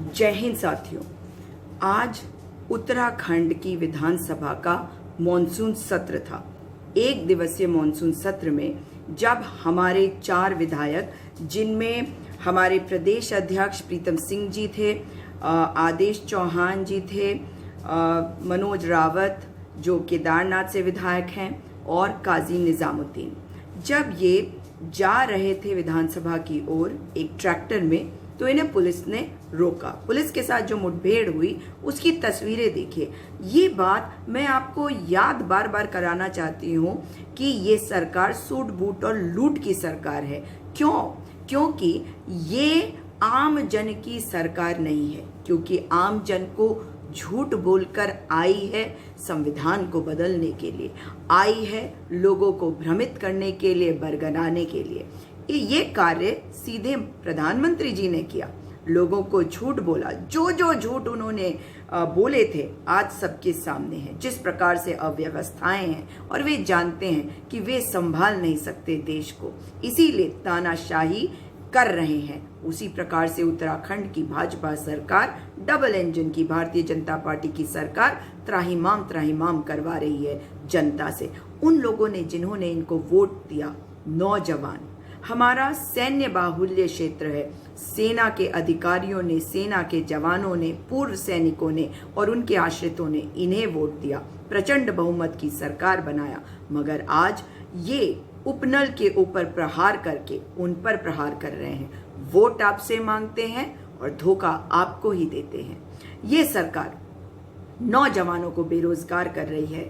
जय हिंद साथियों। आज उत्तराखंड की विधानसभा का मॉनसून सत्र था। एक दिवसीय मॉनसून सत्र में जब हमारे 4 विधायक, जिनमें हमारे प्रदेश अध्यक्ष प्रीतम सिंह जी थे, आदेश चौहान जी थे, मनोज रावत जो केदारनाथ से विधायक हैं, और काजी निजामुद्दीन, जब ये जा रहे थे विधानसभा की ओर एक ट्रैक्टर में, तो इन्हें पुलिस ने रोका। पुलिस के साथ जो मुठभेड़ हुई उसकी तस्वीरें देखिए। ये बात मैं आपको याद बार बार कराना चाहती हूँ कि ये सरकार सूट बूट और लूट की सरकार है। क्यों? क्योंकि ये आम जन की सरकार नहीं है, क्योंकि आम जन को झूठ बोलकर आई है संविधान को बदलने के लिए, आई है लोगों को भ्रमित करने के लिए, बरगलाने के लिए। ये कार्य सीधे प्रधानमंत्री जी ने किया। लोगों को झूठ बोला, जो झूठ उन्होंने बोले थे आज सबके सामने है। जिस प्रकार से अव्यवस्थाएं हैं और वे जानते हैं कि वे संभाल नहीं सकते देश को, इसीलिए तानाशाही कर रहे हैं। उसी प्रकार से उत्तराखंड की भाजपा सरकार, डबल इंजन की भारतीय जनता पार्टी की सरकार त्राहिमाम करवा रही है जनता से। उन लोगों ने जिन्होंने इनको वोट दिया, नौजवान, हमारा सैन्य बाहुल्य क्षेत्र है। सेना के अधिकारियों ने, सेना के जवानों ने, पूर्व सैनिकों ने और उनके आश्रितों ने इन्हें वोट दिया, प्रचंड बहुमत की सरकार बनाया। मगर आज ये उपनल के ऊपर प्रहार करके उन पर प्रहार कर रहे हैं। वोट आपसे मांगते हैं और धोखा आपको ही देते हैं। ये सरकार नौजवानों को बेरोजगार कर रही है।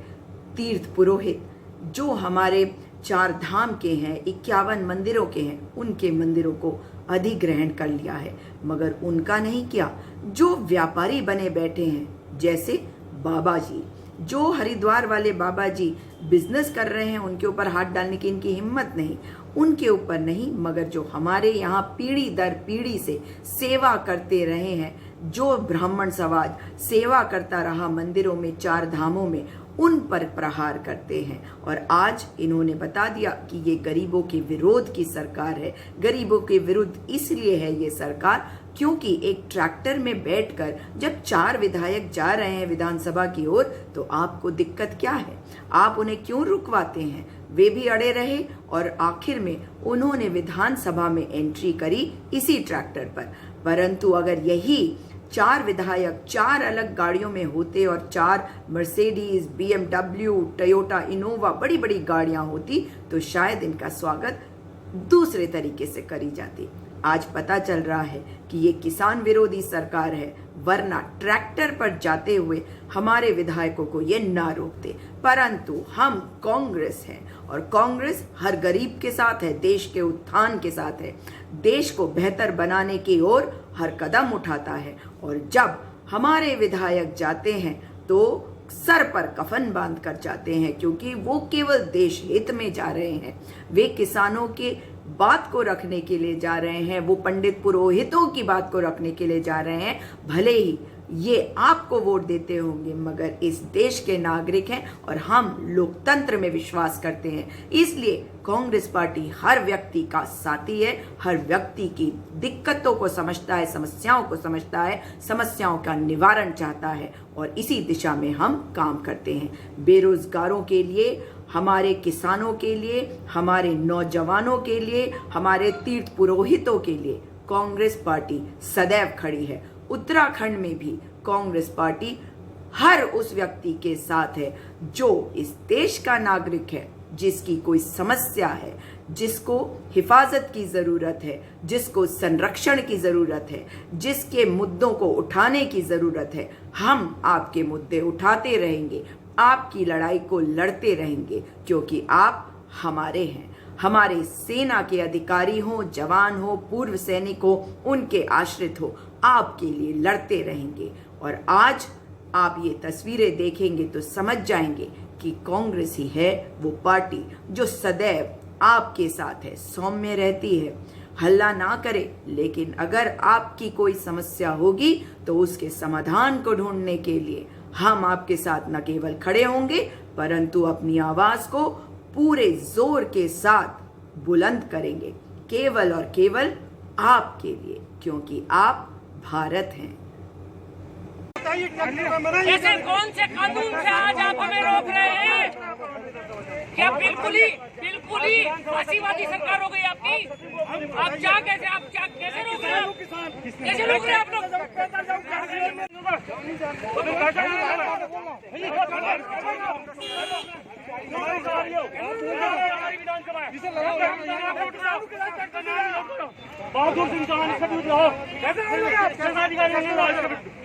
तीर्थ पुरोहित जो हमारे 4 धाम के हैं, 51 मंदिरों के हैं, उनके मंदिरों को अधिग्रहण कर लिया है, मगर उनका नहीं किया। जो व्यापारी बने बैठे हैं, जैसे बाबा जी, जो हरिद्वार वाले बाबा जी बिजनेस कर रहे हैं, उनके ऊपर हाथ डालने की इनकी हिम्मत नहीं, उनके ऊपर नहीं, मगर जो हमारे यहाँ पीढ़ी दर पीढ़ी से सेवा करते रहे हैं, जो ब्राह्मण समाज सेवा करता रहा मंदिरों में, 4 धामों में, उन पर प्रहार करते हैं। और आज इन्होंने बता दिया कि ये गरीबों के विरोध की सरकार है। गरीबों के विरुद्ध इसलिए है ये सरकार क्योंकि एक ट्रैक्टर में बैठकर जब 4 विधायक जा रहे हैं विधानसभा की ओर, तो आपको दिक्कत क्या है? आप उन्हें क्यों रुकवाते हैं? वे भी अड़े रहे और आखिर में उन्होंने विधानसभा में एंट्री करी इसी ट्रैक्टर पर। परंतु अगर यही 4 विधायक 4 अलग गाड़ियों में होते और 4 मर्सिडीज, BMW, टोयोटा, इनोवा, बड़ी बड़ी गाड़ियां होती, तो शायद इनका स्वागत दूसरे तरीके से करी जाती। आज पता चल रहा है कि ये किसान विरोधी सरकार है, वरना ट्रैक्टर पर जाते हुए हमारे विधायकों को ये ना रोकते। परंतु हम कांग्रेस हैं और कांग्रेस हर गरीब के साथ है, देश के उत्थान के साथ है, देश को बेहतर बनाने की ओर हर कदम उठाता है। और जब हमारे विधायक जाते हैं तो सर पर कफन बांध कर जाते हैं, क्योंकि वो केवल देश हित में जा रहे हैं। वे किसानों के बात को रखने के लिए जा रहे हैं, वो पंडित पुरोहितों की बात को रखने के लिए जा रहे हैं। भले ही ये आपको वोट देते होंगे, मगर इस देश के नागरिक हैं और हम लोकतंत्र में विश्वास करते हैं। इसलिए कांग्रेस पार्टी हर व्यक्ति का साथी है, हर व्यक्ति की दिक्कतों को समझता है, समस्याओं को समझता है, समस्याओं का निवारण चाहता है, और इसी दिशा में हम काम करते हैं। बेरोजगारों के लिए, हमारे किसानों के लिए, हमारे नौजवानों के लिए, हमारे तीर्थ पुरोहितों के लिए कांग्रेस पार्टी सदैव खड़ी है। उत्तराखंड में भी कांग्रेस पार्टी हर उस व्यक्ति के साथ है जो इस देश का नागरिक है, जिसकी कोई समस्या है, जिसको हिफाजत की जरूरत है, जिसको संरक्षण की जरूरत है, जिसके मुद्दों को उठाने की जरूरत है। हम आपके मुद्दे उठाते रहेंगे, आपकी लड़ाई को लड़ते रहेंगे, क्योंकि आप हमारे हैं। हमारे सेना के अधिकारी हो, जवान हो, पूर्व सैनिक हो, उनके आश्रित हो, आपके लिए लड़ते रहेंगे। और आज आप ये तस्वीरें देखेंगे तो समझ जाएंगे कि कांग्रेस ही है वो पार्टी जो सदैव आपके साथ है, सौम्य रहती है, हल्ला ना करे, लेकिन अगर आपकी कोई समस्या होगी तो उसके समाधान को ढूंढने के लिए हम आपके साथ न केवल खड़े होंगे, परंतु अपनी आवाज को पूरे जोर के साथ बुलंद करेंगे, केवल और केवल आपके लिए, क्योंकि आप भारत हैं। ऐसे कौन से कानून से आज आप हमें रोक रहे हैं? क्या बिल्कुल ही फांसीवादी सरकार हो गई आपकी? आप कैसे रोक रहे हैं? कैसे रोक रहे हैं आप लोग? बहादुर सिंह चौहान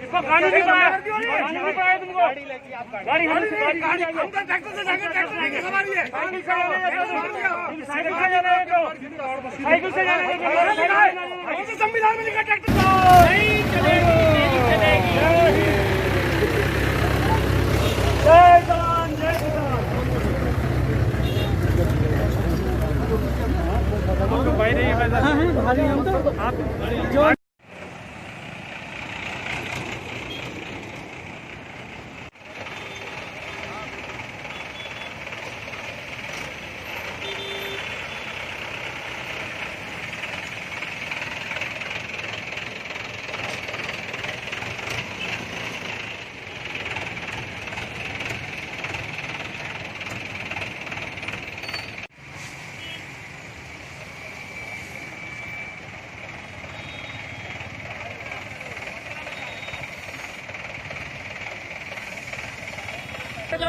इसको कानूनी पाया तुमको गाड़ी साइकिल से जाने संविधान में लिखा ट्रैक्टर नहीं चलेगी, नहीं चलेगी। जय जवान जय किसान।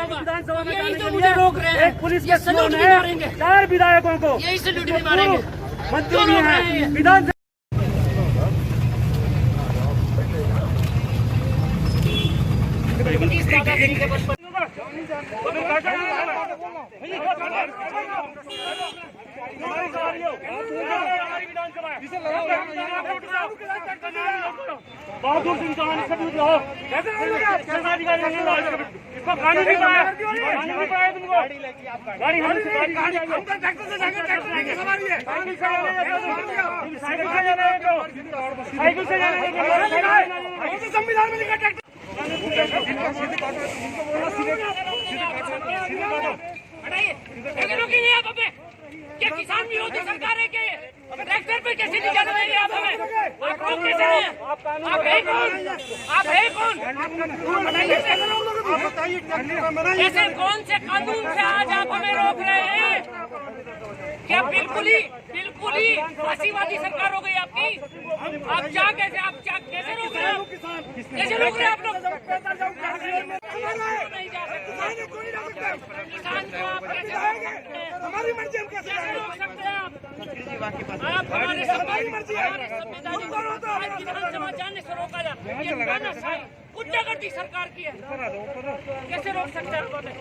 विधानसभा में यही तो मुझे रोक रहे हैं। एक पुलिस ये सैल्यूट भी मारेंगे, 4 विधायकों को यही सैल्यूट भी मारेंगे। मंत्री भी हैं विधानसभा बहादुर सिंह चौहान इसको कानूनी पाया तुमको गाड़ी साइकिल से जाने संविधान में लिखा ट्रैक्टर रोकेंगे आप हमें? क्या किसान विरोधी सरकार है? क्या ट्रैक्टर पे कैसे नहीं जाने देंगे आप हमें? आप लोग कैसे हैं? आप है कौन? आप है कौन? ऐसे कौन से कानून से आज आप हमें रोक रहे हैं? क्या बिल्कुल ही फांसीवादी सरकार हो गई आपकी? आप कैसे रोक रहे हैं? कैसे रोक रहे हैं आप लोग? नहीं जा सकते किसान को आप कैसे हमारी मर्जी हम कैसे रोक सकते हैं? आप हमारे संविधान विधानसभा जाने से रोका जाए, ये तानाशाही गुंडागर्दी सरकार की है। कैसे रोक सकते हैं आप हमें?